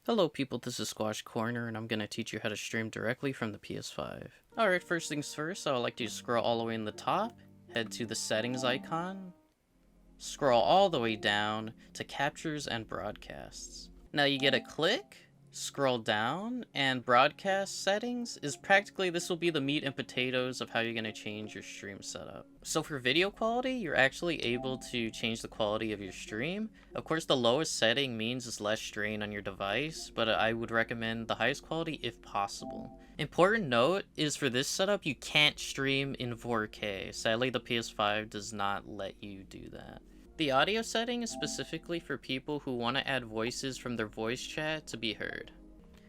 Hello people, this is Squash Corner and I'm going to teach you how to stream directly from the PS5. Alright, first things first, I would like you to scroll all the way in the top, head to the settings icon, scroll all the way down to captures and broadcasts. Now you get a click, scroll down, and broadcast settings is practically, this will be the meat and potatoes of how you're going to change your stream setup. So for video quality, you're actually able to change the quality of your stream. Of course, the lowest setting means it's less strain on your device, but I would recommend the highest quality if possible. Important note is for this setup, you can't stream in 4K. Sadly, the PS5 does not let you do that. The audio setting is specifically for people who want to add voices from their voice chat to be heard.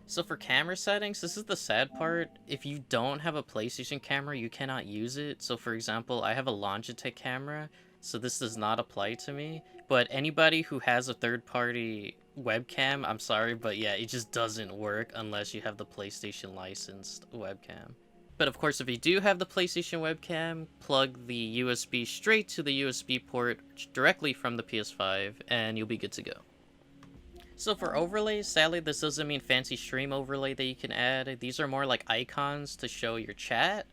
So for camera settings, this is the sad part. If you don't have a PlayStation camera, you cannot use it. So for example, I have a Logitech camera, so this does not apply to me. But anybody who has a third-party webcam, I'm sorry, but yeah, it just doesn't work unless you have the PlayStation licensed webcam. But of course, if you do have the PlayStation webcam, plug the USB straight to the USB port directly from the PS5, and you'll be good to go. So for overlays, sadly, this doesn't mean fancy stream overlay that you can add. These are more like icons to show your chat,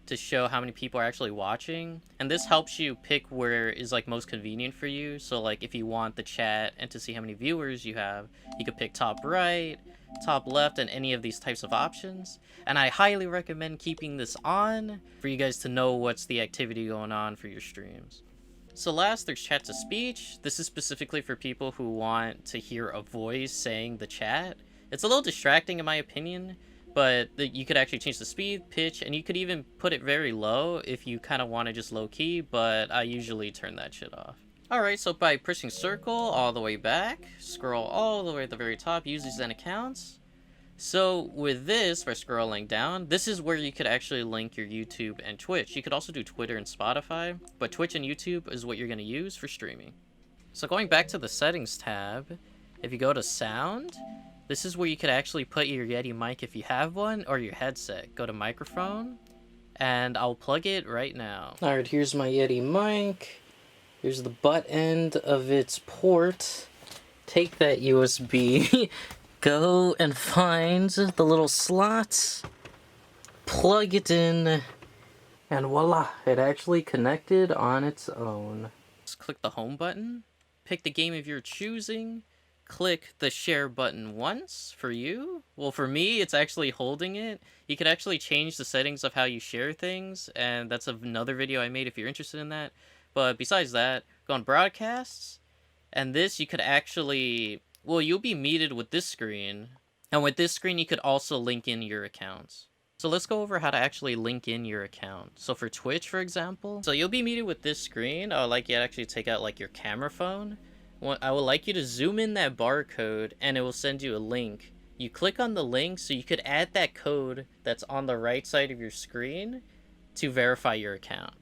to show how many people are actually watching. And this helps you pick where is like most convenient for you. So like if you want the chat and to see how many viewers you have, you could pick top right, top left, and any of these types of options. And I highly recommend keeping this on for you guys to know what's the activity going on for your streams. So last, there's chat to speech. This is specifically for people who want to hear a voice saying the chat. It's a little distracting in my opinion, but you could actually change the speed, pitch, and you could even put it very low if you kind of want to just low key, but I usually turn that shit off. Alright, so by pushing circle all the way back, scroll all the way at the very top, users and accounts. So with this, by scrolling down, this is where you could actually link your YouTube and Twitch. You could also do Twitter and Spotify, but Twitch and YouTube is what you're going to use for streaming. So going back to the settings tab, if you go to sound, this is where you could actually put your Yeti mic if you have one, or your headset. Go to microphone, and I'll plug it right now. Alright, here's my Yeti mic. Here's the butt end of its port. Take that USB, go and find the little slots, plug it in, and voila, it actually connected on its own. Just click the home button, pick the game of your choosing, click the share button once for you. Well, for me, it's actually holding it. You could actually change the settings of how you share things, and that's another video I made if you're interested in that. But besides that, go on broadcasts, and this you could actually, well, you'll be meted with this screen, and with this screen you could also link in your accounts. So let's go over how to actually link in your account. So for Twitch, for example, so you'll be meted with this screen. I would like you to actually take out like your camera phone. I would like you to zoom in that barcode, and it will send you a link. You click on the link so you could add that code that's on the right side of your screen to verify your account.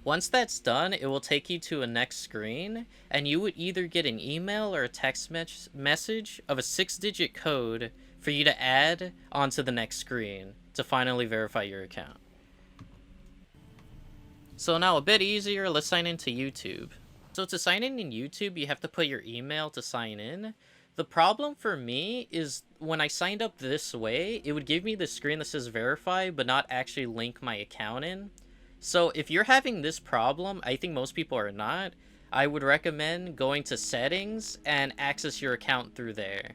Once that's done, it will take you to a next screen, and you would either get an email or a text message of a 6-digit code for you to add onto the next screen to finally verify your account. So now a bit easier, let's sign into YouTube. So to sign in YouTube, you have to put your email to sign in. The problem for me is when I signed up this way, it would give me the screen that says verify, but not actually link my account in. So if you're having this problem, I think most people are not, I would recommend going to settings and access your account through there.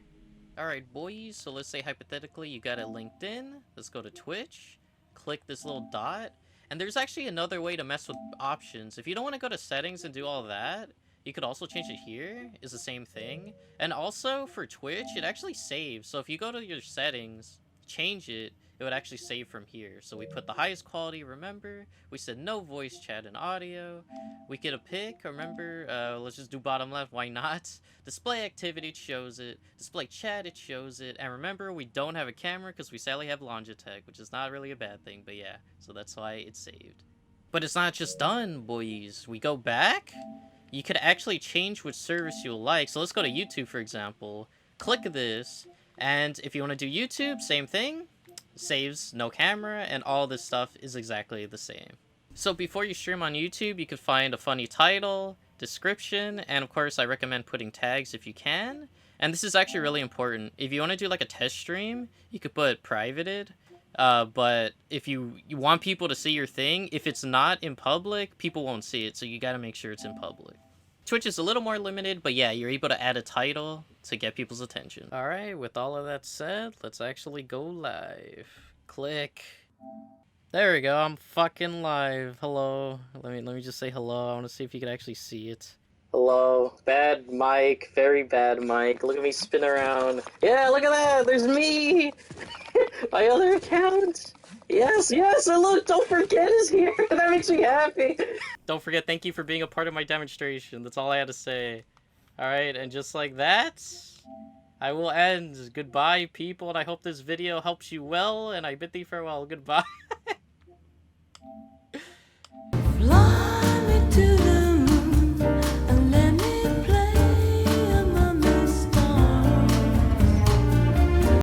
Alright boys, so let's say hypothetically you got it linked in. Let's go to Twitch, click this little dot, and there's actually another way to mess with options. If you don't want to go to settings and do all that, you could also change it here, it's the same thing. And also for Twitch, it actually saves. So if you go to your settings, change it, it would actually save from here. So we put the highest quality, remember? We said no voice chat and audio. We get a pick, remember? Let's just do bottom left, why not? Display activity, it shows it. Display chat, it shows it. And remember, we don't have a camera because we sadly have Logitech, which is not really a bad thing, but yeah. So that's why it's saved. But it's not just done, boys. We go back. You could actually change which service you like. So let's go to YouTube, for example. Click this. And if you want to do YouTube, same thing. Saves, no camera, and all this stuff is exactly the same. So before you stream on YouTube, you could find a funny title, description, and of course I recommend putting tags if you can. And this is actually really important. If you want to do like a test stream, you could put privated. But if you want people to see your thing, if it's not in public, people won't see it. So you got to make sure it's in public. Twitch is a little more limited, but yeah, you're able to add a title to get people's attention. All right, with all of that said, let's actually go live. Click. There we go. I'm fucking live. Hello. Let me just say hello. I want to see if you can actually see it. Hello. Bad mic. Very bad mic. Look at me spin around. Yeah, look at that. There's me. My other account. Yes, yes. And look, don't forget is here. That makes me happy. Don't forget, thank you for being a part of my demonstration. That's all I had to say. Alright, and just like that, I will end. Goodbye, people, and I hope this video helps you well, and I bid thee farewell. Goodbye.